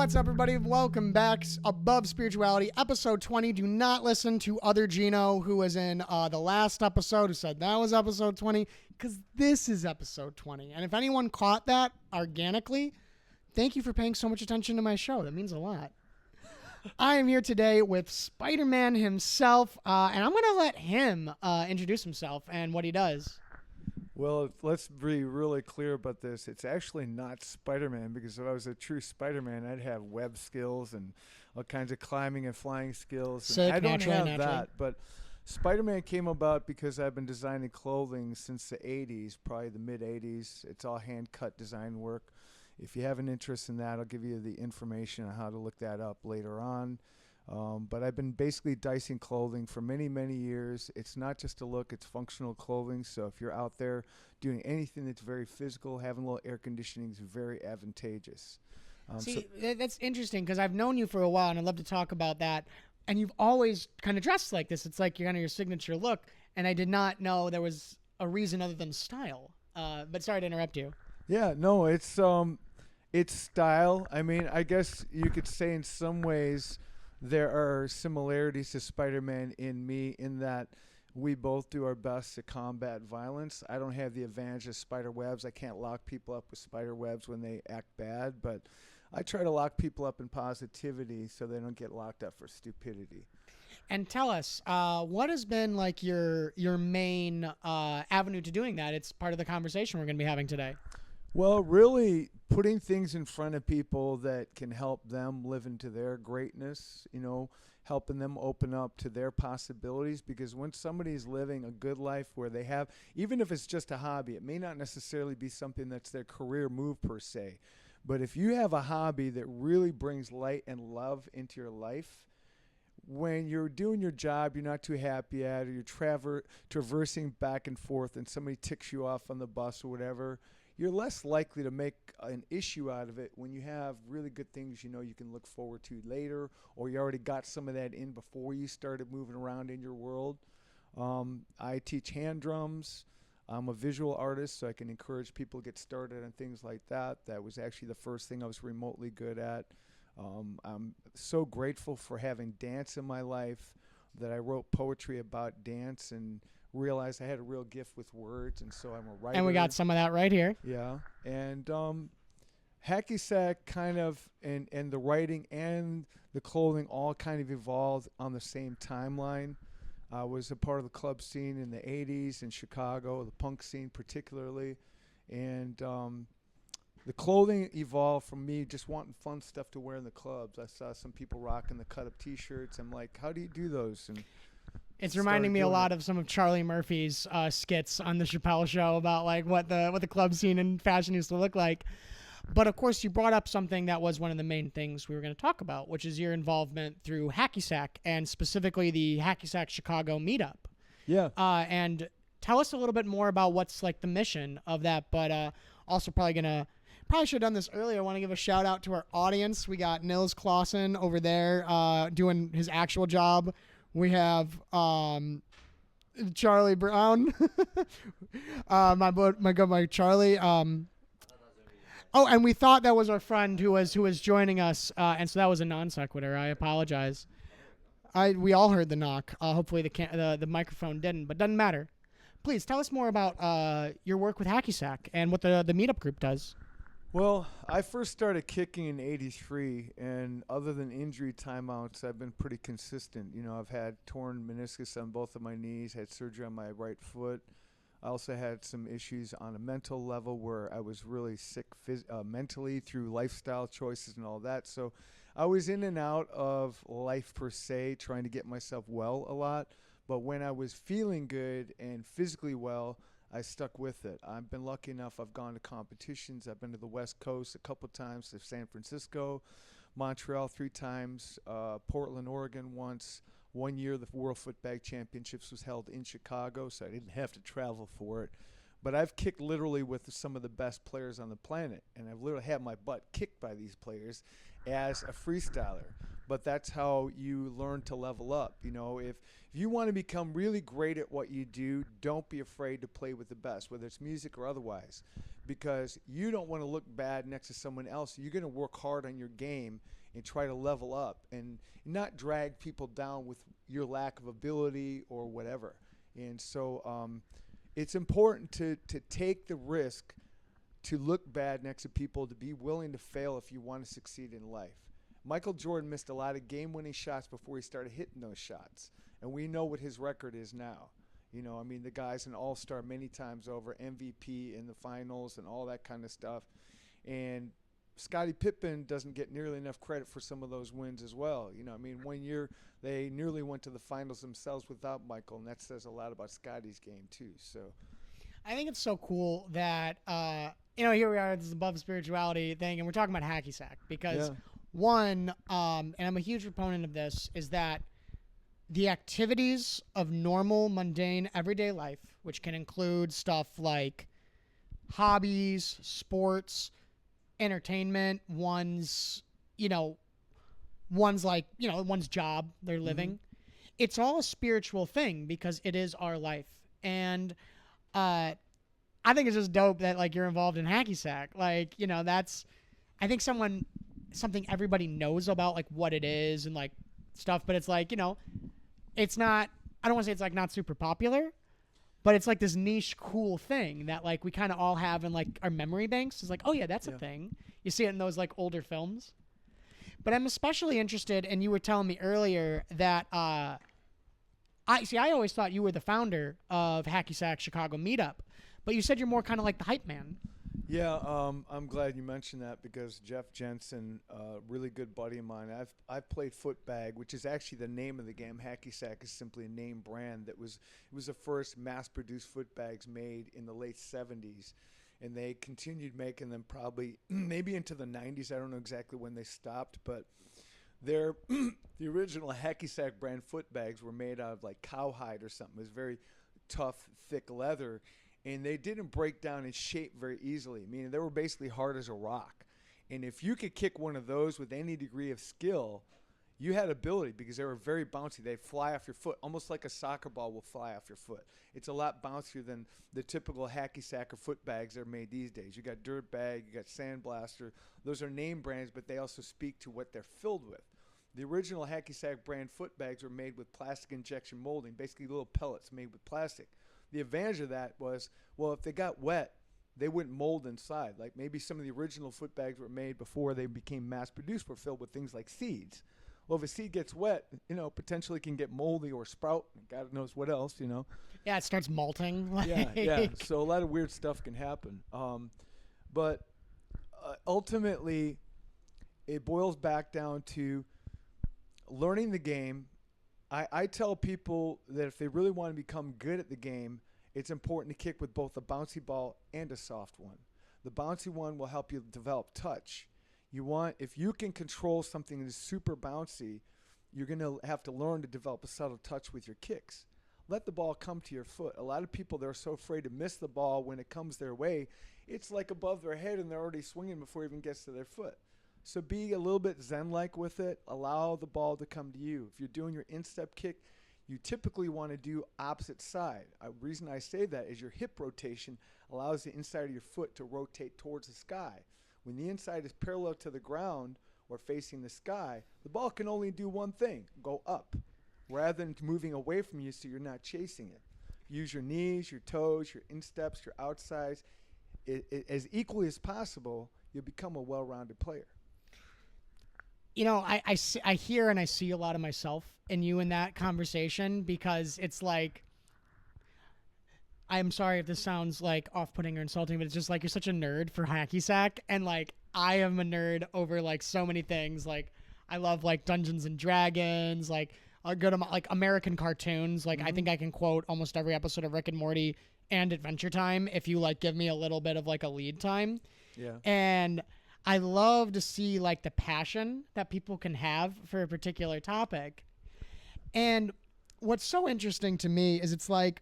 What's up, everybody? Welcome back. Above Spirituality, episode 20. Do not listen to other Gino, who was in the last episode, who said that was episode 20, because this is episode 20. And if anyone caught that organically, thank you for paying so much attention to my show. That means a lot. I am here today with Spiderman himself, and I'm going to let him introduce himself and what he does. Well, let's be really clear about this. It's actually not Spider-Man, because if I was a true Spider-Man, I'd have web skills and all kinds of climbing and flying skills. Sick, I don't have naturally. that, but Spider-Man came about because I've been designing clothing since the 80s, probably the mid-80s. It's all hand-cut design work. If you have an interest in that, I'll give you the information on how to look that up later on. But I've been basically dicing clothing for many, many years. It's not just a look, it's functional clothing. So if you're out there doing anything that's very physical, having a little air conditioning is very advantageous. That's interesting, because I've known you for a while, and I'd love to talk about that. And you've always kind of dressed like this. It's like you're kind of your signature look. And I did not know there was a reason other than style. But sorry to interrupt you. Yeah, no, it's style. I mean, I guess you could say in some ways there are similarities to Spider-Man in me, in that we both do our best to combat violence. I don't have the advantage of spider webs. I can't lock people up with spider webs when they act bad, but I try to lock people up in positivity so they don't get locked up for stupidity. And tell us, what has been like your main avenue to doing that? It's part of the conversation we're going to be having today. Well, really putting things in front of people that can help them live into their greatness, helping them open up to their possibilities. Because when somebody's living a good life where they have, even if it's just a hobby, it may not necessarily be something that's their career move per se. But if you have a hobby that really brings light and love into your life, when you're doing your job you're not too happy at, or you're traversing back and forth and somebody ticks you off on the bus or whatever, you're less likely to make an issue out of it when you have really good things you can look forward to later, or you already got some of that in before you started moving around in your world. I teach hand drums. I'm a visual artist, so I can encourage people to get started on things like that. That was actually the first thing I was remotely good at. I'm so grateful for having dance in my life that I wrote poetry about dance and realized I had a real gift with words, and so I'm a writer. And we got some of that right here. Yeah. And HackySack kind of, and the writing and the clothing all kind of evolved on the same timeline. I was a part of the club scene in the 80s in Chicago, the punk scene particularly. And the clothing evolved from me just wanting fun stuff to wear in the clubs. I saw some people rocking the cut-up T-shirts. I'm like, how do you do those? And it's reminding me a lot of some of Charlie Murphy's skits on the Chappelle Show about like what the club scene and fashion used to look like. But of course, you brought up something that was one of the main things we were going to talk about, which is your involvement through HackySack, and specifically the HackySack Chicago meetup. Yeah. And tell us a little bit more about what's like the mission of that. But also probably should have done this earlier. I want to give a shout out to our audience. We got Nils Clausen over there doing his actual job. We have Charlie Brown, my Charlie. And we thought that was our friend who was joining us, and so that was a non sequitur. I apologize. We all heard the knock. Hopefully the microphone didn't, but doesn't matter. Please tell us more about your work with HackySack and what the meetup group does. Well, I first started kicking in '83, and other than injury timeouts, I've been pretty consistent. I've had torn meniscus on both of my knees, had surgery on my right foot. I also had some issues on a mental level where I was really sick mentally through lifestyle choices and all that. So I was in and out of life per se, trying to get myself well a lot. But when I was feeling good and physically well, I stuck with it. I've been lucky enough. I've gone to competitions. I've been to the West Coast a couple of times, to San Francisco, Montreal 3 times, Portland, Oregon once. 1 year, the World Footbag Championships was held in Chicago, so I didn't have to travel for it. but I've kicked literally with some of the best players on the planet, and I've literally had my butt kicked by these players as a freestyler. But that's how you learn to level up. You know, if you want to become really great at what you do, don't be afraid to play with the best, whether it's music or otherwise, because you don't want to look bad next to someone else. You're going to work hard on your game and try to level up and not drag people down with your lack of ability or whatever. And so it's important to take the risk to look bad next to people, to be willing to fail if you want to succeed in life. Michael Jordan missed a lot of game-winning shots before he started hitting those shots, and we know what his record is now. You know, I mean, the guy's an all-star many times over, MVP in the finals and all that kind of stuff. And Scottie Pippen doesn't get nearly enough credit for some of those wins as well. You know, I mean, one year they nearly went to the finals themselves without Michael, and that says a lot about Scottie's game too. So I think it's so cool that, you know, here we are, this is above spirituality thing, and we're talking about HackySack because one, and I'm a huge proponent of this, is that the activities of normal, mundane, everyday life, which can include stuff like hobbies, sports, entertainment, one's job, their living. It's all a spiritual thing because it is our life. And I think it's just dope that like you're involved in HackySack. Like, you know, that's, I think something everybody knows about like what it is and like stuff, but it's like, you know, it's not, I don't want to say it's like not super popular, but it's like this niche cool thing that like we kind of all have in like our memory banks. It's like, oh yeah, that's a thing. You see it in those like older films. But I'm especially interested, and you were telling me earlier that I always thought you were the founder of HackySack Chicago Meetup, but you said you're more kind of like the hype man. Yeah, I'm glad you mentioned that because Jeff Jensen, a really good buddy of mine, I've played Footbag, which is actually the name of the game. HackySack is simply a name brand it was the first mass-produced footbags made in the late 70s, and they continued making them probably maybe into the 90s. I don't know exactly when they stopped, but the original HackySack brand footbags were made out of like cowhide or something. It was very tough, thick leather. And they didn't break down in shape very easily, meaning they were basically hard as a rock. And if you could kick one of those with any degree of skill, you had ability because they were very bouncy. They'd fly off your foot, almost like a soccer ball will fly off your foot. It's a lot bouncier than the typical HackySack or foot bags that are made these days. You got Dirt Bag, you got Sandblaster. Those are name brands, but they also speak to what they're filled with. The original HackySack brand foot bags were made with plastic injection molding, basically little pellets made with plastic. The advantage of that was, well, if they got wet, they wouldn't mold inside. Like maybe some of the original foot bags were made before they became mass-produced were filled with things like seeds. Well, if a seed gets wet, you know, potentially can get moldy or sprout. God knows what else, you know. Yeah, it starts molting. Yeah. So a lot of weird stuff can happen. But ultimately, it boils back down to learning the game. I tell people that if they really want to become good at the game, it's important to kick with both a bouncy ball and a soft one. The bouncy one will help you develop touch. If you can control something that is super bouncy, you're going to have to learn to develop a subtle touch with your kicks. Let the ball come to your foot. A lot of people, they're so afraid to miss the ball when it comes their way. It's like above their head and they're already swinging before it even gets to their foot. So be a little bit zen-like with it. Allow the ball to come to you. If you're doing your instep kick, you typically want to do opposite side. The reason I say that is your hip rotation allows the inside of your foot to rotate towards the sky. When the inside is parallel to the ground or facing the sky, the ball can only do one thing, go up, rather than moving away from you so you're not chasing it. Use your knees, your toes, your insteps, your outsides. As equally as possible, you'll become a well-rounded player. You know, I hear and I see a lot of myself in you in that conversation because it's like, I'm sorry if this sounds like off-putting or insulting, but it's just like you're such a nerd for HackySack, and like I am a nerd over like so many things. Like I love like Dungeons and Dragons, like I'll go to like American cartoons. Like I think I can quote almost every episode of Rick and Morty and Adventure Time if you like give me a little bit of like a lead time. Yeah. And I love to see like the passion that people can have for a particular topic. And what's so interesting to me is it's like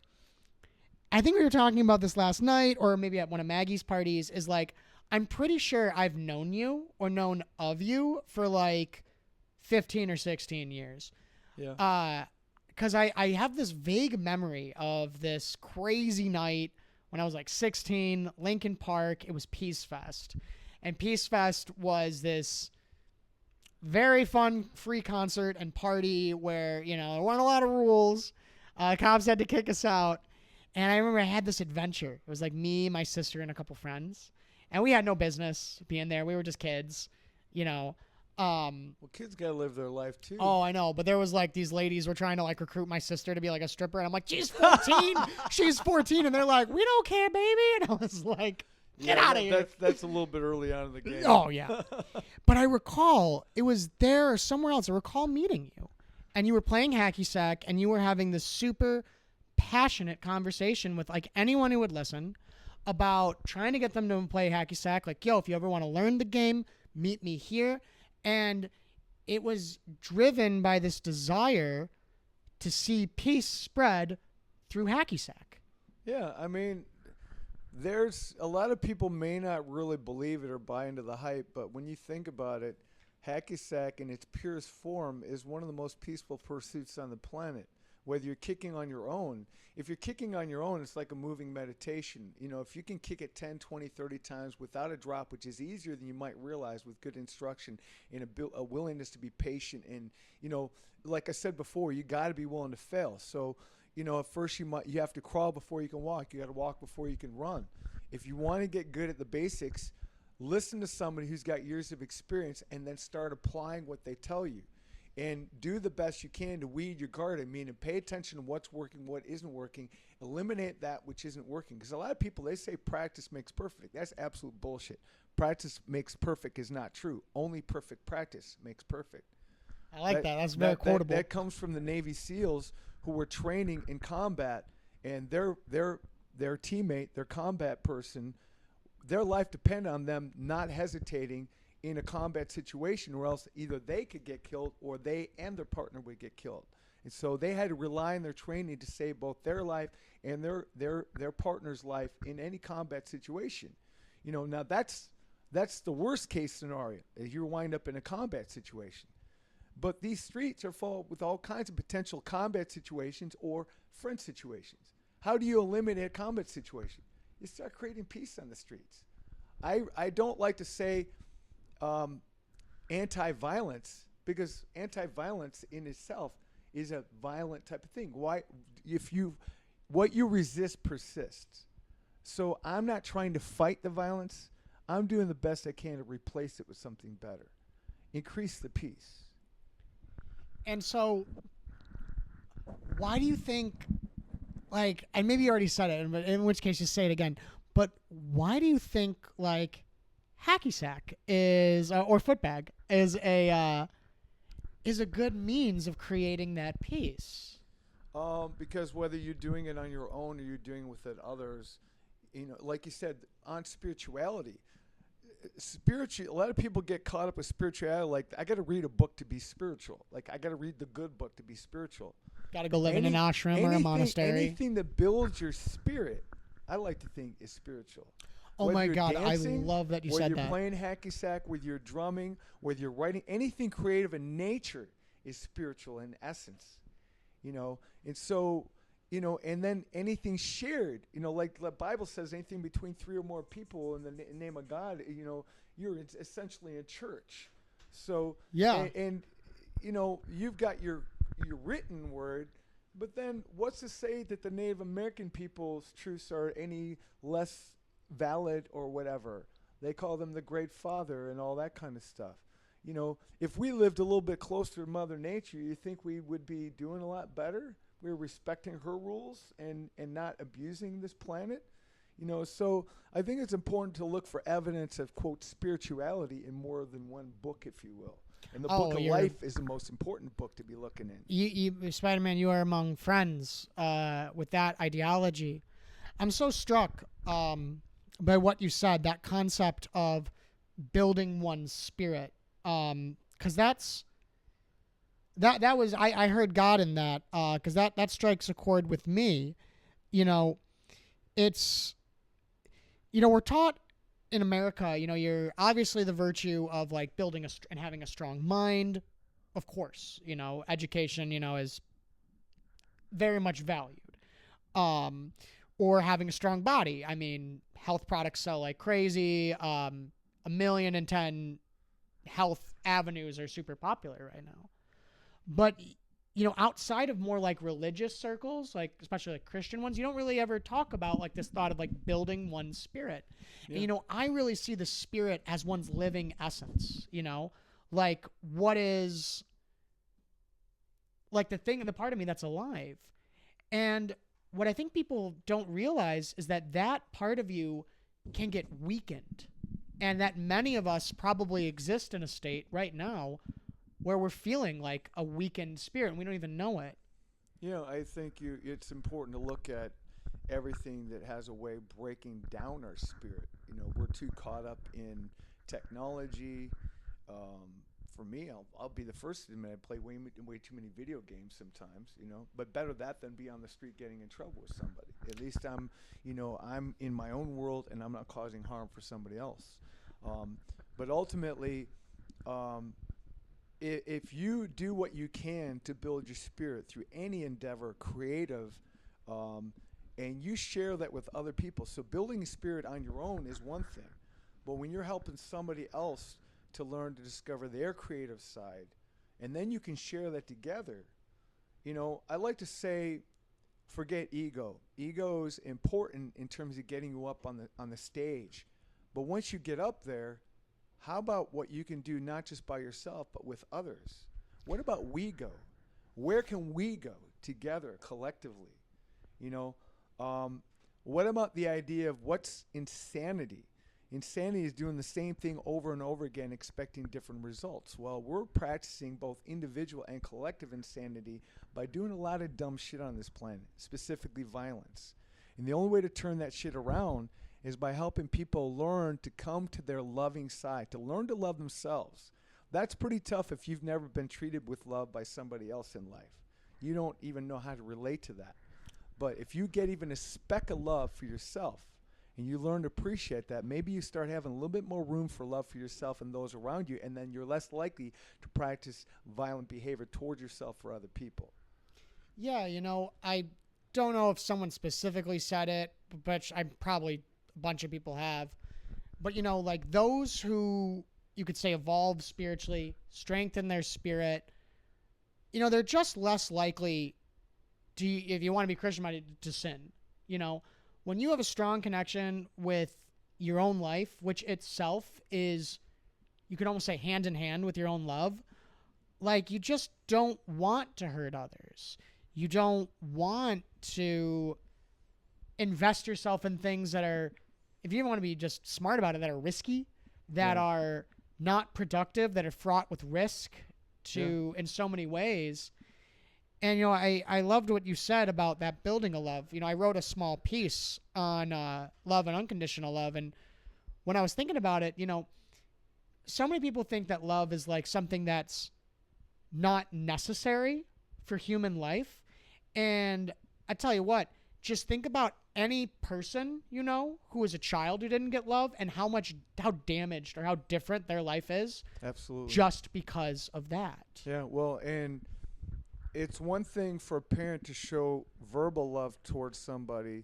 I think we were talking about this last night, or maybe at one of Maggie's parties, is like, I'm pretty sure I've known you or known of you for like 15 or 16 years. Yeah. Because I have this vague memory of this crazy night when I was like 16, Lincoln Park. It was Peace Fest. And Peace Fest was this very fun free concert and party where, you know, there weren't a lot of rules. Cops had to kick us out. And I remember I had this adventure. It was like me, my sister, and a couple friends. And we had no business being there. We were just kids, you know. Well, kids gotta live their life too. Oh, I know. But there was like these ladies were trying to like recruit my sister to be like a stripper. And I'm like, she's 14. She's 14. And they're like, we don't care, baby. And I was like, get out of here. That's a little bit early on in the game. Oh, yeah. But I recall it was there or somewhere else. I recall meeting you. And you were playing hacky sack. And you were having this super passionate conversation with like anyone who would listen about trying to get them to play hacky sack. Like, yo, if you ever want to learn the game, meet me here. And it was driven by this desire to see peace spread through hacky sack. Yeah, I mean, there's a lot of people may not really believe it or buy into the hype, but when you think about it, hacky sack in its purest form is one of the most peaceful pursuits on the planet. Whether you're kicking on your own, if you're kicking on your own, it's like a moving meditation. You know, if you can kick it 10, 20, 30 times without a drop, which is easier than you might realize with good instruction and a willingness to be patient. And, you know, like I said before, you got to be willing to fail. So, you know, at first you have to crawl before you can walk. You got to walk before you can run. If you want to get good at the basics, listen to somebody who's got years of experience and then start applying what they tell you. And do the best you can to weed your garden, meaning pay attention to what's working, what isn't working, eliminate that which isn't working. Because a lot of people, they say practice makes perfect. That's absolute bullshit. Practice makes perfect is not true. Only perfect practice makes perfect. I like that. That's very quotable. That comes from the Navy SEALs who were training in combat, and their teammate, their combat person, their life depended on them not hesitating in a combat situation, or else either they could get killed or they and their partner would get killed. And so they had to rely on their training to save both their life and their partner's life in any combat situation. You know, now that's the worst case scenario, is you wind up in a combat situation. But these streets are full with all kinds of potential combat situations or friend situations. How do you eliminate a combat situation? You start creating peace on the streets. I don't like to say anti-violence, because anti-violence in itself is a violent type of thing. Why? What you resist persists. So I'm not trying to fight the violence. I'm doing the best I can to replace it with something better. Increase the peace. And so why do you think, like, and maybe you already said it, but in which case just say it again, but why do you think, like, hacky sack is or footbag is a good means of creating that peace? Because whether you're doing it on your own or you're doing it with others, you know, like you said, on spirituality. A lot of people get caught up with spirituality. Like, I got to read a book to be spiritual. Like, I got to read the good book to be spiritual. Got to go live in an ashram or a monastery. Anything that builds your spirit, I like to think is spiritual. Oh Whether my you're God, dancing, I love that you whether said that. you're playing hacky sack, whether you're drumming, whether you're writing, anything creative in nature is spiritual in essence. You know, and so, you know, and then anything shared, you know, like the Bible says, anything between 3 or more people in the name of God, you know, you're essentially a church. So, yeah. And you know, you've got your written word, but then what's to say that the Native American people's truths are any less valid or whatever? They call them the Great Father and all that kind of stuff. You know, if we lived a little bit closer to Mother Nature, you think we would be doing a lot better? We're respecting her rules and not abusing this planet. You know, so I think it's important to look for evidence of, quote, spirituality in more than one book, if you will. And the book of life is the most important book to be looking in. You Spider-Man, you are among friends with that ideology. I'm so struck by what you said, that concept of building one's spirit. Because that was I heard God in that, because that strikes a chord with me. You know, it's, we're taught in America, you're obviously the virtue of like building and having a strong mind. Of course, education, is very much valued. Or having a strong body. I mean, health products sell like crazy. 1,000,010 health avenues are super popular right now. But, outside of more like religious circles, like especially like Christian ones, you don't really ever talk about like this thought of like building one's spirit. Yeah. And, I really see the spirit as one's living essence, like what is like the part of me that's alive. And what I think people don't realize is that part of you can get weakened, and that many of us probably exist in a state right now where we're feeling like a weakened spirit and we don't even know it. I think it's important to look at everything that has a way of breaking down our spirit. We're too caught up in technology. For me, I'll be the first to admit I play way too many video games sometimes, but better that than be on the street getting in trouble with somebody. At least I'm in my own world and I'm not causing harm for somebody else. But ultimately, if you do what you can to build your spirit through any endeavor, creative, and you share that with other people. So building a spirit on your own is one thing, but when you're helping somebody else to learn to discover their creative side, and then you can share that together. I like to say, forget ego. Ego is important in terms of getting you up on the stage, but once you get up there, how about what you can do not just by yourself but with others? What about we go? Where can we go together collectively? What about the idea of what's insanity? Insanity is doing the same thing over and over again, expecting different results. Well, we're practicing both individual and collective insanity by doing a lot of dumb shit on this planet, specifically violence. And the only way to turn that shit around is by helping people learn to come to their loving side, to learn to love themselves. That's pretty tough if you've never been treated with love by somebody else in life. You don't even know how to relate to that. But if you get even a speck of love for yourself, and you learn to appreciate that, maybe you start having a little bit more room for love for yourself and those around you, and then you're less likely to practice violent behavior towards yourself or other people. Yeah, I don't know if someone specifically said it, but probably a bunch of people have. But, like those who you could say evolve spiritually, strengthen their spirit, they're just less likely to, if you want to be Christian-minded, to sin, When you have a strong connection with your own life, which itself is, you could almost say hand in hand with your own love, like you just don't want to hurt others. You don't want to invest yourself in things that are, if you want to be just smart about it, that are risky, that are not productive, that are fraught with risk in so many ways. And, I loved what you said about that building of love. I wrote a small piece on love and unconditional love. And when I was thinking about it, so many people think that love is like something that's not necessary for human life. And I tell you what, just think about any person, who was a child who didn't get love and how damaged or how different their life is. Absolutely. Just because of that. Yeah, well, and it's one thing for a parent to show verbal love towards somebody,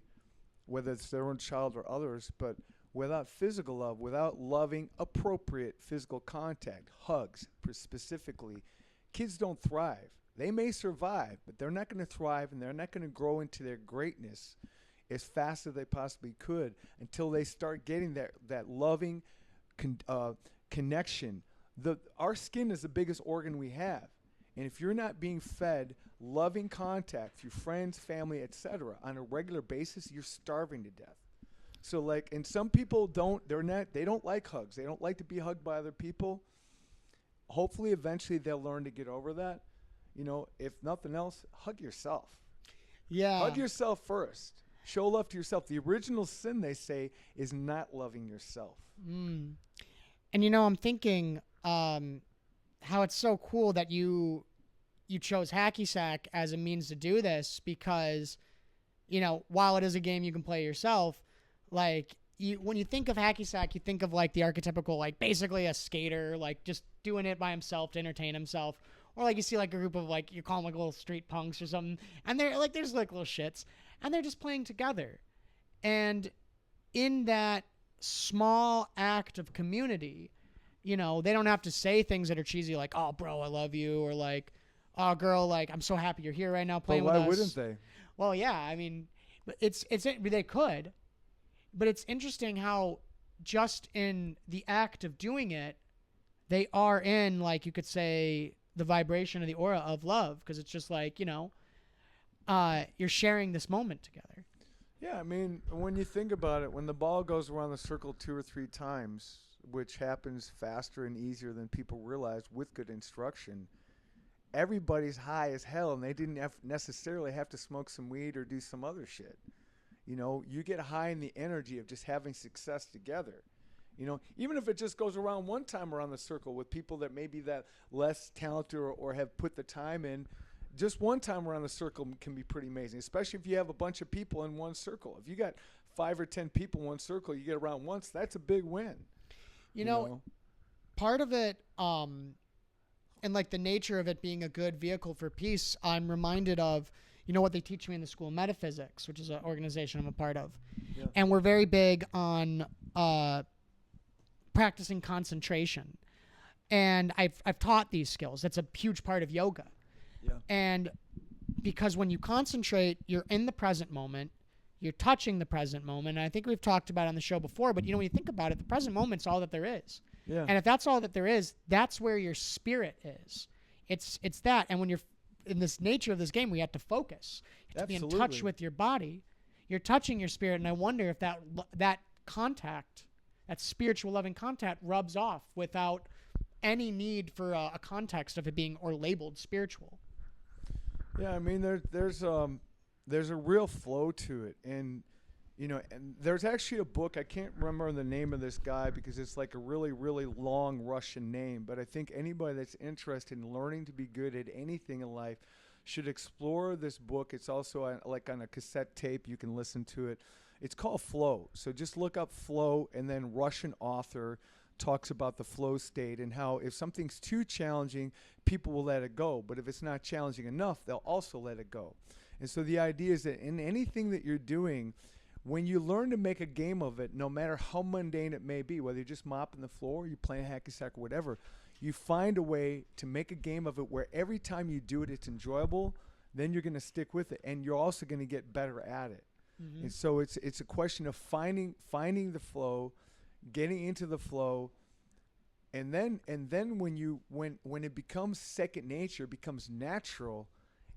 whether it's their own child or others, but without physical love, without loving appropriate physical contact, hugs specifically, kids don't thrive. They may survive, but they're not going to thrive and they're not going to grow into their greatness as fast as they possibly could until they start getting that loving connection. Our skin is the biggest organ we have. And if you're not being fed loving contact through friends, family, etc., on a regular basis, you're starving to death. So and some people they don't like hugs. They don't like to be hugged by other people. Hopefully, eventually they'll learn to get over that. If nothing else, hug yourself. Yeah. Hug yourself first. Show love to yourself. The original sin, they say, is not loving yourself. And I'm thinking how it's so cool that you chose HackySack as a means to do this, because while it is a game you can play yourself, like when you think of hacky sack, you think of like the archetypical, like basically a skater, like just doing it by himself to entertain himself. Or like you see like a group of like, you call them like little street punks or something. And they're like, there's like little shits and they're just playing together. And in that small act of community, they don't have to say things that are cheesy like, oh, bro, I love you. Or like, oh, girl, like, I'm so happy you're here right now playing with us. But why wouldn't they? Well, yeah, I mean, they could. But it's interesting how just in the act of doing it, they are in, like, you could say, the vibration or the aura of love, because it's just like, you're sharing this moment together. Yeah, I mean, when you think about it, when the ball goes around the circle 2 or 3 times, which happens faster and easier than people realize with good instruction, everybody's high as hell, and they didn't necessarily have to smoke some weed or do some other shit. You get high in the energy of just having success together. Even if it just goes around one time around the circle with people that may be that less talented or have put the time in, just one time around the circle can be pretty amazing, especially if you have a bunch of people in one circle. If you got 5 or 10 people in one circle, you get around once, that's a big win. Part of it, and like the nature of it being a good vehicle for peace, I'm reminded of, what they teach me in the School of Metaphysics, which is an organization I'm a part of. Yeah. And we're very big on practicing concentration. And I've taught these skills. That's a huge part of yoga. Yeah. And because when you concentrate, you're in the present moment, you're touching the present moment. And I think we've talked about it on the show before, but when you think about it, the present moment's all that there is. Yeah. And if that's all that there is, that's where your spirit is. It's that. And when you're in this nature of this game, we have to focus. You have to be in touch with your body. You're touching your spirit. And I wonder if that contact, that spiritual loving contact, rubs off without any need for a context of it being or labeled spiritual. Yeah, I mean, there's a real flow to it. And and there's actually a book, I can't remember the name of this guy because it's like a really, really long Russian name, but I think anybody that's interested in learning to be good at anything in life should explore this book. It's also like on a cassette tape, you can listen to it. It's called Flow. So just look up Flow, and then Russian author talks about the flow state and how if something's too challenging, people will let it go. But if it's not challenging enough, they'll also let it go. And so the idea is that in anything that you're doing, when you learn to make a game of it, no matter how mundane it may be, whether you're just mopping the floor, you're playing hacky sack or whatever, you find a way to make a game of it where every time you do it, it's enjoyable, then you're going to stick with it, and you're also going to get better at it. Mm-hmm. And so it's a question of finding the flow, getting into the flow, and then when it becomes second nature, it becomes natural,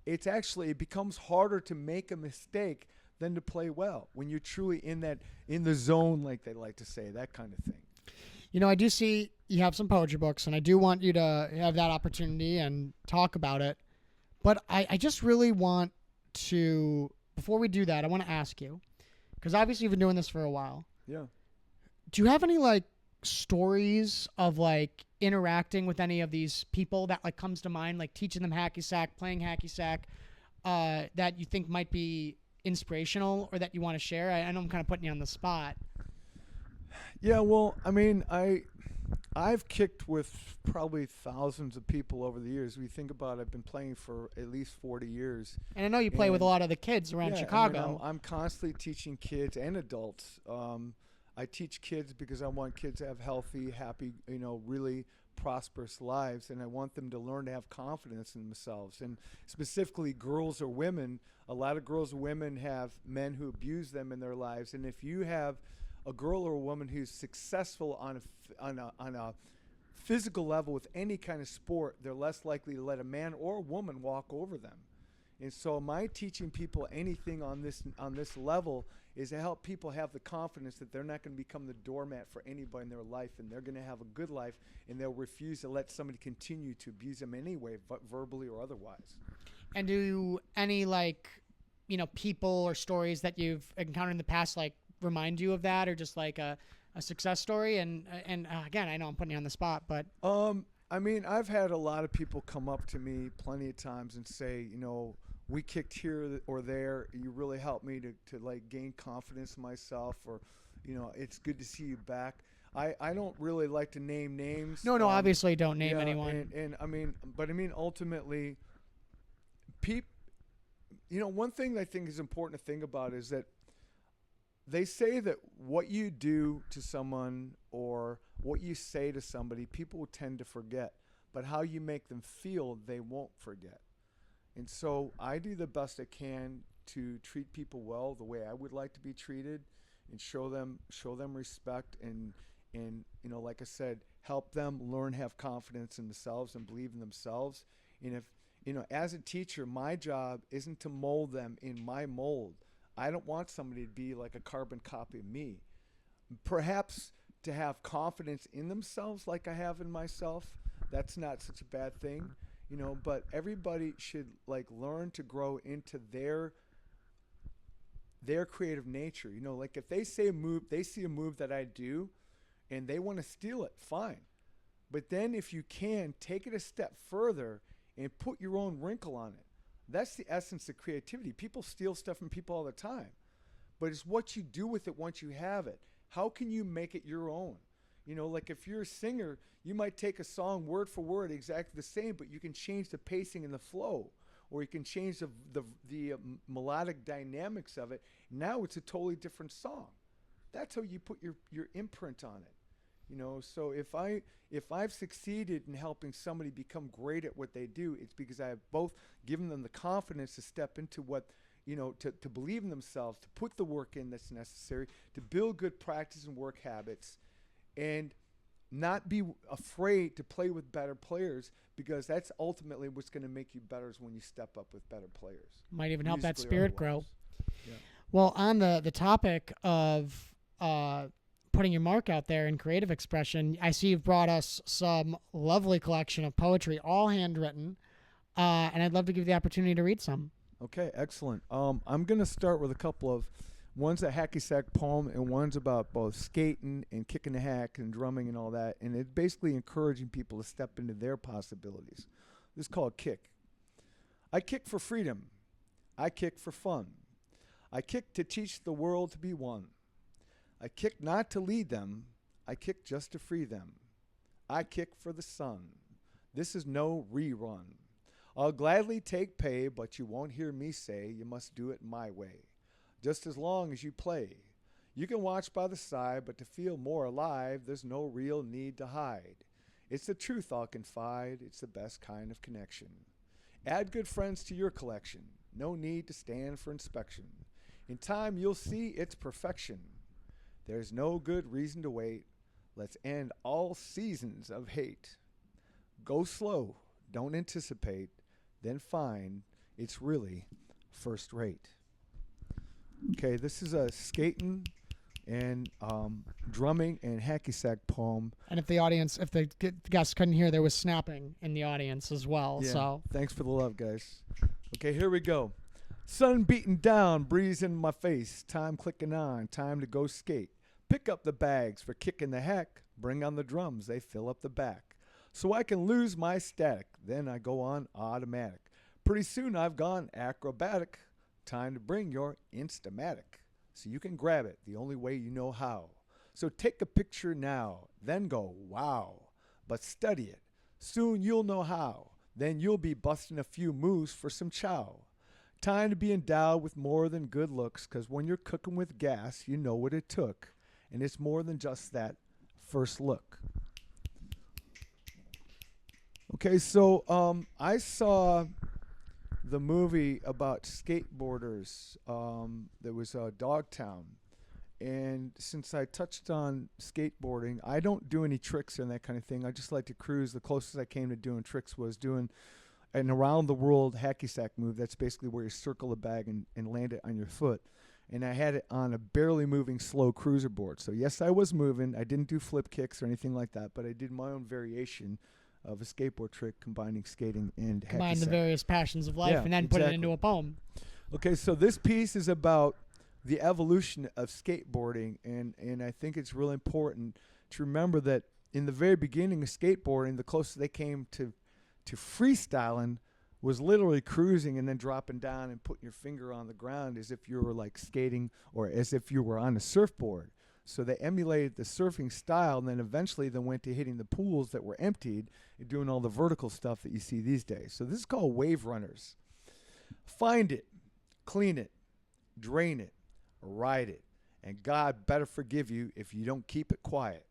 it becomes harder to make a mistake than to play well when you're truly in the zone, like they like to say, that kind of thing. I do see you have some poetry books, and I do want you to have that opportunity and talk about it. But I just really want to, before we do that, I want to ask you, because obviously you've been doing this for a while. Yeah. Do you have any like stories of like interacting with any of these people that like comes to mind, like teaching them hacky sack, playing hacky sack, that you think might be inspirational or that you want to share? I know I'm kind of putting you on the spot. Yeah, well, I mean, I've kicked with probably thousands of people over the years. We think about it, I've been playing for at least 40 years. And I know you play with a lot of the kids around Chicago. I'm constantly teaching kids and adults. I teach kids because I want kids to have healthy, happy, really prosperous lives, and I want them to learn to have confidence in themselves. And specifically girls or women, a lot of girls and women have men who abuse them in their lives, and if you have a girl or a woman who's successful on a physical level with any kind of sport, they're less likely to let a man or a woman walk over them. And so my teaching people anything on this level is to help people have the confidence that they're not going to become the doormat for anybody in their life, and they're going to have a good life, and they'll refuse to let somebody continue to abuse them anyway, verbally or otherwise. And do any people or stories that you've encountered in the past remind you of that, or just like a success story? And again, I know I'm putting you on the spot, but I mean, I've had a lot of people come up to me plenty of times and say, we kicked here or there. You really helped me to like gain confidence in myself, or, it's good to see you back. I don't really like to name names. No, obviously don't name anyone. And ultimately, one thing I think is important to think about is that they say that what you do to someone or what you say to somebody, people will tend to forget. But how you make them feel, they won't forget. And so I do the best I can to treat people well the way I would like to be treated, and show them respect, and like I said, help them learn, have confidence in themselves and believe in themselves. And if as a teacher, my job isn't to mold them in my mold. I don't want somebody to be like a carbon copy of me. Perhaps to have confidence in themselves like I have in myself, that's not such a bad thing, but everybody should like learn to grow into their creative nature. Like if they see a move that I do and they want to steal it, fine. But then if you can, take it a step further and put your own wrinkle on it. That's the essence of creativity. People steal stuff from people all the time, but it's what you do with it once you have it. How can you make it your own? Like if you're a singer, you might take a song word for word exactly the same, but you can change the pacing and the flow, or you can change the melodic dynamics of it. Now it's a totally different song. That's how you put your imprint on it. So if I've succeeded in helping somebody become great at what they do, it's because I have both given them the confidence to step into what, to believe in themselves, to put the work in that's necessary, to build good practice and work habits, and not be afraid to play with better players, because that's ultimately what's going to make you better, is when you step up with better players. Might even help that spirit grow. Yeah. Well, on the topic of putting your mark out there in creative expression, I see you've brought us some lovely collection of poetry, all handwritten, and I'd love to give you the opportunity to read some. Okay, excellent. I'm going to start with a couple of, one's a HackySack poem, and one's about both skating and kicking the hack and drumming and all that, and it's basically encouraging people to step into their possibilities. This is called Kick. I kick for freedom. I kick for fun. I kick to teach the world to be one. I kick not to lead them. I kick just to free them. I kick for the sun. This is no rerun. I'll gladly take pay, but you won't hear me say you must do it my way. Just as long as you play. You can watch by the side, but to feel more alive, there's no real need to hide. It's the truth I'll confide. It's the best kind of connection. Add good friends to your collection. No need to stand for inspection. In time, you'll see its perfection. There's no good reason to wait. Let's end all seasons of hate. Go slow, don't anticipate, then find it's really first rate. Okay, this is a skating and drumming and HackySack poem. And if the guests couldn't hear, there was snapping in the audience as well. Yeah, so thanks for the love, guys. Okay, here we go. Sun beating down, breeze in my face, time clicking on, time to go skate. Pick up the bags for kicking the hack, bring on the drums, they fill up the back. So I can lose my static, then I go on automatic. Pretty soon I've gone acrobatic, time to bring your Instamatic. So you can grab it the only way you know how. So take a picture now, then go, wow. But study it, soon you'll know how. Then you'll be busting a few moves for some chow. Time to be endowed with more than good looks, 'cause when you're cooking with gas, you know what it took. And it's more than just that first look. Okay, so I saw the movie about skateboarders. There was Dogtown. And since I touched on skateboarding, I don't do any tricks and that kind of thing. I just like to cruise. The closest I came to doing tricks was doing an around-the-world HackySack move. That's basically where you circle a bag and land it on your foot. And I had it on a barely moving slow cruiser board. So yes, I was moving. I didn't do flip kicks or anything like that, but I did my own variation of a skateboard trick combining skating and combine the HackySack. various passions of life and then put it into a poem. Okay, so this piece is about the evolution of skateboarding, and I think it's really important to remember that in the very beginning of skateboarding, the closest they came to freestyling was literally cruising and then dropping down and putting your finger on the ground as if you were like skating or as if you were on a surfboard. So they emulated the surfing style, and then eventually they went to hitting the pools that were emptied and doing all the vertical stuff that you see these days. So this is called wave runners. Find it, clean it, drain it, ride it, and God better forgive you if you don't keep it quiet.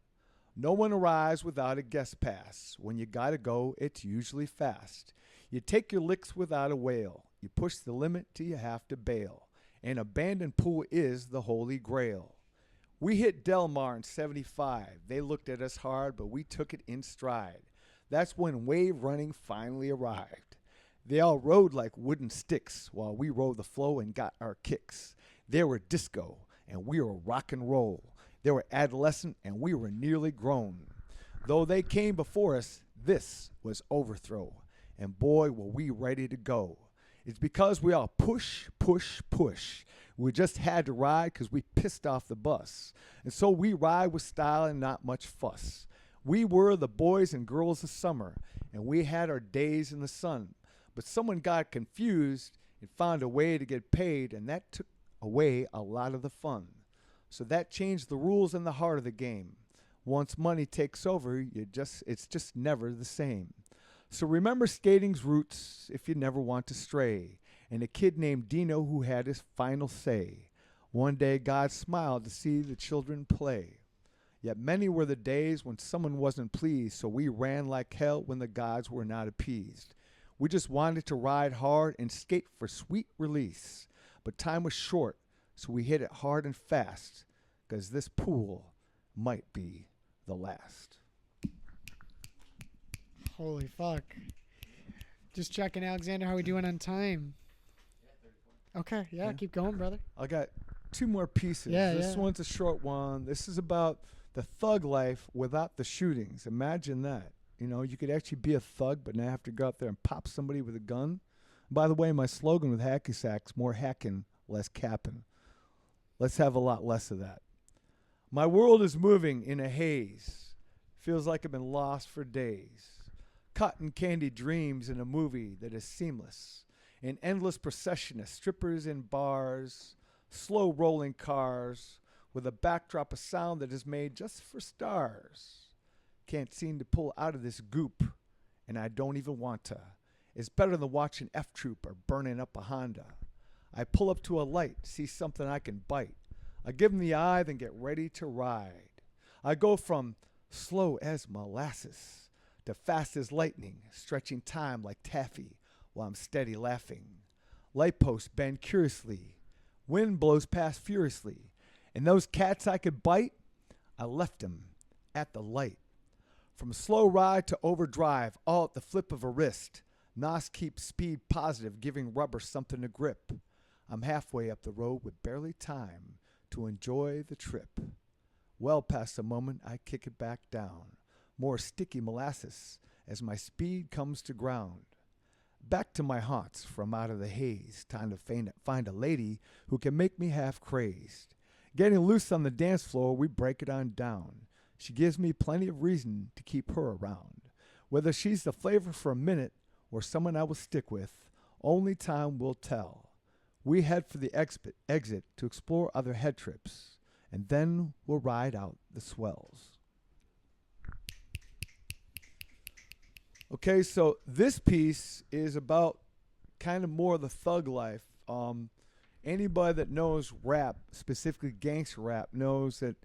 No one arrives without a guest pass. When you gotta go, it's usually fast. You take your licks without a whale. You push the limit till you have to bail. An abandoned pool is the holy grail. We hit Del Mar in 75. They looked at us hard, but we took it in stride. That's when wave running finally arrived. They all rode like wooden sticks while we rode the flow and got our kicks. They were disco, and we were rock and roll. They were adolescent, and we were nearly grown. Though they came before us, this was overthrow. And boy, were we ready to go. It's because we all push, push, push. We just had to ride because we pissed off the bus. And so we ride with style and not much fuss. We were the boys and girls of summer, and we had our days in the sun. But someone got confused and found a way to get paid, and that took away a lot of the fun. So that changed the rules in the heart of the game. Once money takes over, it's just never the same. So remember skating's roots if you never want to stray. And a kid named Gino who had his final say. One day God smiled to see the children play. Yet many were the days when someone wasn't pleased, so we ran like hell when the gods were not appeased. We just wanted to ride hard and skate for sweet release. But time was short, so we hit it hard and fast, 'cause this pool might be the last. Holy fuck. Just checking, Alexander, how we doing on time? Okay, yeah, keep going, brother. I got two more pieces. Yeah, this yeah. one's a short one. This is about the thug life without the shootings. Imagine that. You know, you could actually be a thug, but not have to go out there and pop somebody with a gun. By the way, my slogan with HackySack's more hacking, less capping. Let's have a lot less of that. My world is moving in a haze. Feels like I've been lost for days. Cotton candy dreams in a movie that is seamless. An endless procession of strippers in bars, slow rolling cars, with a backdrop of sound that is made just for stars. Can't seem to pull out of this goop, and I don't even want to. It's better than watching F-Troop or burning up a Honda. I pull up to a light, see something I can bite. I give 'em the eye, then get ready to ride. I go from slow as molasses to fast as lightning, stretching time like taffy while I'm steady laughing. Light posts bend curiously. Wind blows past furiously. And those cats I could bite, I left 'em at the light. From slow ride to overdrive, all at the flip of a wrist. NOS keeps speed positive, giving rubber something to grip. I'm halfway up the road with barely time to enjoy the trip. Well past the moment, I kick it back down. More sticky molasses as my speed comes to ground. Back to my haunts from out of the haze. Time to find a lady who can make me half crazed. Getting loose on the dance floor, we break it on down. She gives me plenty of reason to keep her around. Whether she's the flavor for a minute or someone I will stick with, only time will tell. We head for the exit to explore other head trips, and then we'll ride out the swells. Okay, so this piece is about kind of more of the thug life. Anybody that knows rap, specifically gangster rap, knows that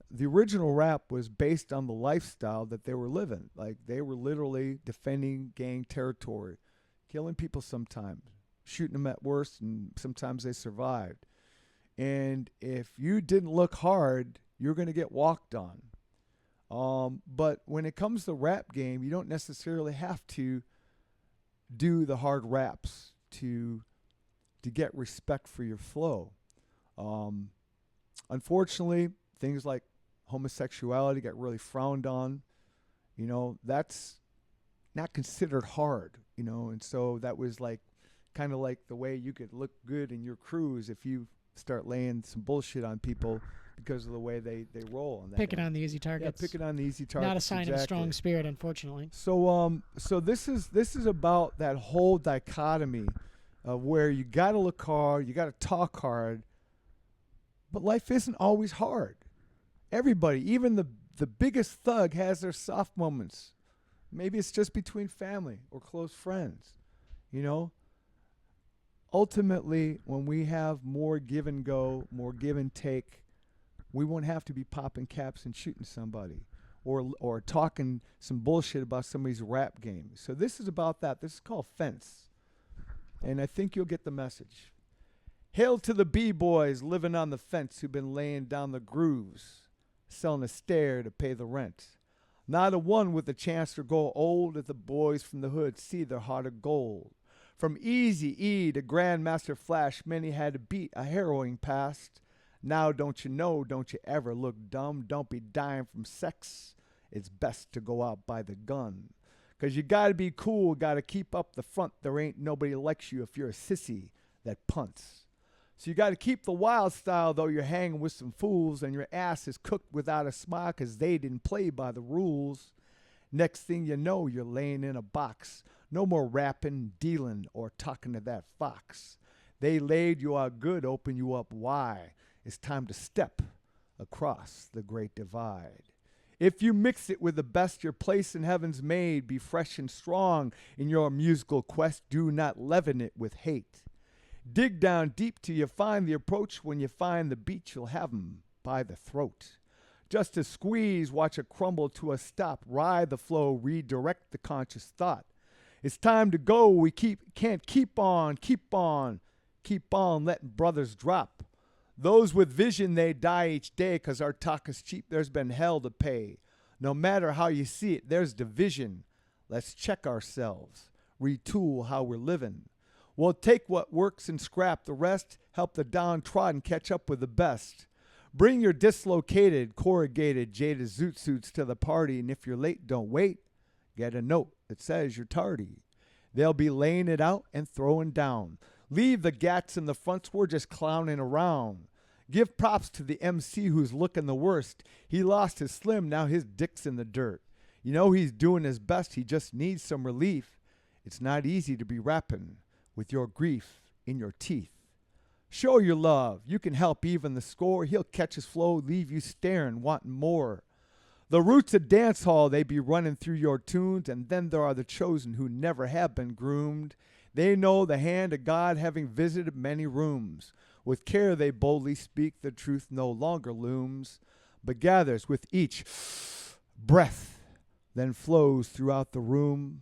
the original rap was based on the lifestyle that they were living. Like, they were literally defending gang territory, killing people sometimes, shooting them at worst, and sometimes they survived. And if you didn't look hard, you're going to get walked on. But when it comes to the rap game, you don't necessarily have to do the hard raps to get respect for your flow. Unfortunately, things like homosexuality got really frowned on. You know, that's not considered hard, you know, and so that was like kind of like the way you could look good in your cruise. If you start laying some bullshit on people, because of the way they roll on that. Picking on the easy targets. Yeah, picking on the easy targets. Not a sign of a strong spirit, unfortunately. So this is about that whole dichotomy of where you got to look hard, you got to talk hard, but life isn't always hard. Everybody, even the biggest thug, has their soft moments. Maybe it's just between family or close friends, you know. Ultimately, when we have more give and go, more give and take, we won't have to be popping caps and shooting somebody or talking some bullshit about somebody's rap game. So this is about that. This is called Fence. And I think you'll get the message. Hail to the B-boys living on the fence who've been laying down the grooves, selling a stare to pay the rent. Not a one with a chance to grow old if the boys from the hood see their heart of gold. From Easy E to Grandmaster Flash, many had to beat a harrowing past. Now don't you know, don't you ever look dumb. Don't be dying from sex. It's best to go out by the gun. 'Cause you gotta be cool, gotta keep up the front. There ain't nobody likes you if you're a sissy that punts. So you gotta keep the wild style, though you're hanging with some fools and your ass is cooked without a smile 'cause they didn't play by the rules. Next thing you know, you're laying in a box. No more rapping, dealing, or talking to that fox. They laid you out good, open you up wide. It's time to step across the great divide. If you mix it with the best your place in heaven's made, be fresh and strong in your musical quest. Do not leaven it with hate. Dig down deep till you find the approach. When you find the beat, you'll have 'em by the throat. Just to squeeze, watch it crumble to a stop. Ride the flow, redirect the conscious thought. It's time to go. We can't keep on letting brothers drop. Those with vision, they die each day 'cause our talk is cheap. There's been hell to pay. No matter how you see it, there's division. Let's check ourselves, retool how we're living. We'll take what works and scrap the rest, help the downtrodden catch up with the best. Bring your dislocated, corrugated, jaded zoot suits to the party, and if you're late, don't wait. Get a note that says you're tardy. They'll be laying it out and throwing down. Leave the gats in the fronts, we're just clowning around. Give props to the MC who's looking the worst. He lost his slim, now his dick's in the dirt. You know he's doing his best, he just needs some relief. It's not easy to be rapping with your grief in your teeth. Show your love, you can help even the score. He'll catch his flow, leave you staring, wanting more. The roots of dance hall, they be running through your tunes, and then there are the chosen who never have been groomed. They know the hand of God having visited many rooms. With care they boldly speak, the truth no longer looms, but gathers with each breath, then flows throughout the room.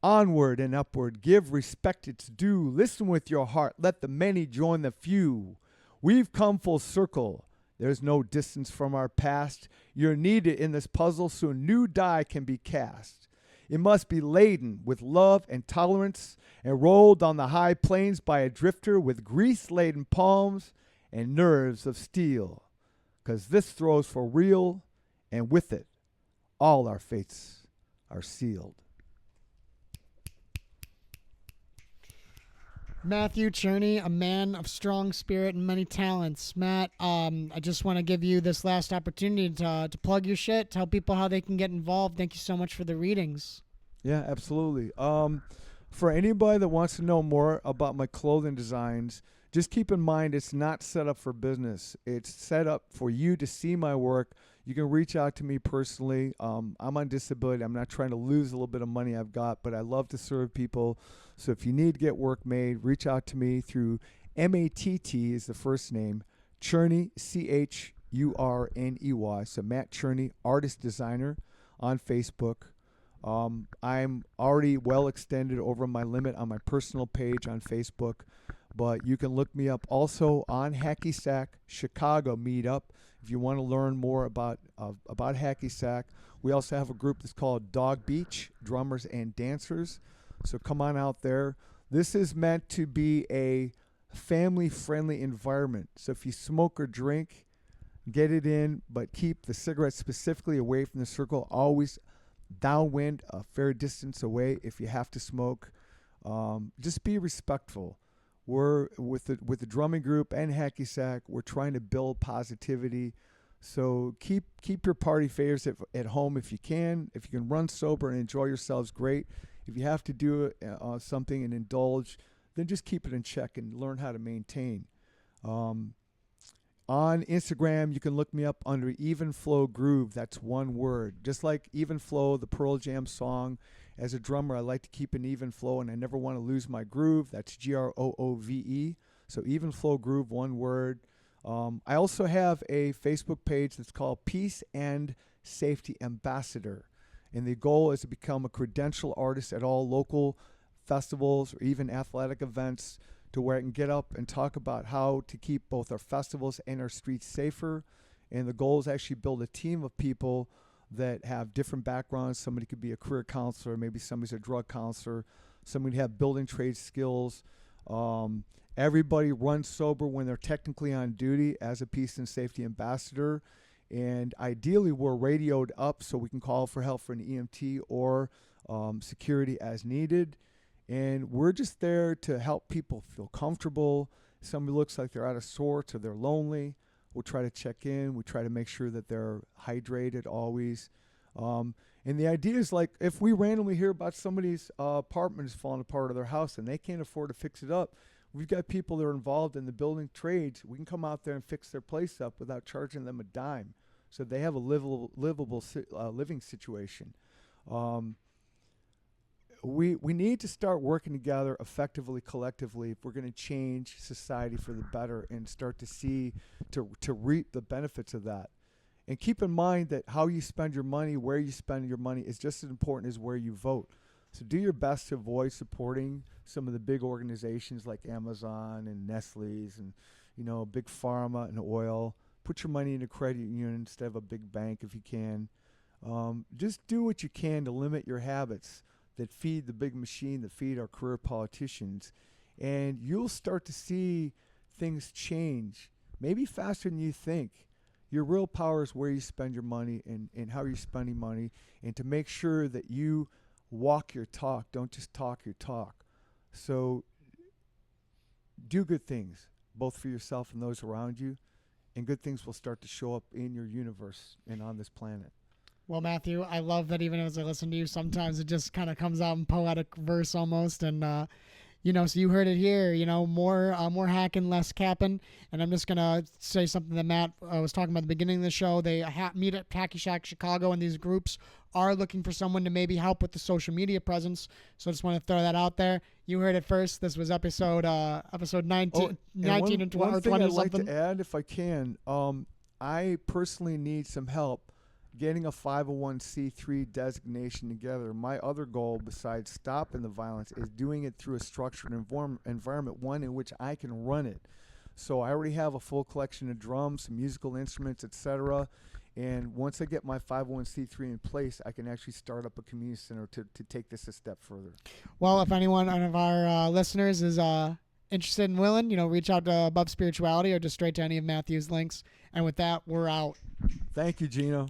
Onward and upward, give respect its due. Listen with your heart, let the many join the few. We've come full circle. There's no distance from our past. You're needed in this puzzle so a new die can be cast. It must be laden with love and tolerance and rolled on the high plains by a drifter with grease-laden palms and nerves of steel. 'Cause this throws for real, and with it, all our fates are sealed. Matthew Cherney, a man of strong spirit and many talents. Matt, I just want to give you this last opportunity to plug your shit, tell people how they can get involved. Thank you so much for the readings. Yeah, absolutely. For anybody that wants to know more about my clothing designs, just keep in mind it's not set up for business. It's set up for you to see my work. You can reach out to me personally. I'm on disability. I'm not trying to lose a little bit of money I've got, but I love to serve people. So if you need to get work made, reach out to me through MATT is the first name, Cherney, CHURNEY. So Matt Cherney, artist designer on Facebook. I'm already well extended over my limit on my personal page on Facebook, but you can look me up also on HackySack Chicago meetup if you want to learn more about HackySack. We also have a group that's called Dog Beach, Drummers and Dancers. So come on out there. This is meant to be a family-friendly environment. So if you smoke or drink, get it in, but keep the cigarettes specifically away from the circle. Always downwind, a fair distance away if you have to smoke. Just be respectful. We're with the drumming group and HackySack. We're trying to build positivity. So keep your party favors at home if you can. If you can run sober and enjoy yourselves, great. If you have to do something and indulge, then just keep it in check and learn how to maintain. On Instagram, you can look me up under Even Flow Groove. That's one word. Just like Even Flow, the Pearl Jam song. As a drummer, I like to keep an even flow, and I never want to lose my groove. That's GROOVE. So Even Flow Groove, one word. I also have a Facebook page that's called Peace and Safety Ambassador. And the goal is to become a credential artist at all local festivals or even athletic events, to where I can get up and talk about how to keep both our festivals and our streets safer. And the goal is actually build a team of people that have different backgrounds. Somebody could be a career counselor, maybe somebody's a drug counselor, somebody have building trade skills. Everybody runs sober when they're technically on duty as a peace and safety ambassador. And ideally, we're radioed up so we can call for help for an EMT or security as needed. And we're just there to help people feel comfortable. Somebody looks like they're out of sorts or they're lonely, we'll try to check in. We try to make sure that they're hydrated always. And the idea is, like, if we randomly hear about somebody's apartment is falling apart or their house and they can't afford to fix it up, we've got people that are involved in the building trades. We can come out there and fix their place up without charging them a dime, so they have a livable living situation. We need to start working together effectively, collectively, if we're going to change society for the better and start to see, to reap the benefits of that. And keep in mind that how you spend your money, where you spend your money, is just as important as where you vote. So do your best to avoid supporting some of the big organizations like Amazon and Nestle's and, big pharma and oil. Put your money in a credit union instead of a big bank if you can. Just do what you can to limit your habits that feed the big machine, that feed our career politicians. And you'll start to see things change, maybe faster than you think. Your real power is where you spend your money and how you're spending money, and to make sure that you walk your talk, don't just talk your talk. So do good things, both for yourself and those around you, and good things will start to show up in your universe and on this planet. Well, Matthew, I love that even as I listen to you, sometimes it just kind of comes out in poetic verse almost. And, so you heard it here, more hacking, less capping. And I'm just going to say something that Matt was talking about at the beginning of the show. They meet at HackySack Chicago, and these groups are looking for someone to maybe help with the social media presence. So I just want to throw that out there. You heard it first. This was episode 19 and 20 one or thing 20 I'd something. like to add, if I can, I personally need some help getting a 501c3 designation together. My other goal, besides stopping the violence, is doing it through a structured environment, one in which I can run it. So I already have a full collection of drums, some musical instruments, etc. And once I get my 501c3 in place, I can actually start up a community center to take this a step further. Well, if anyone of our listeners is interested and willing, reach out to Above Spirituality or just straight to any of Matthew's links. And with that, we're out. Thank you, Gino.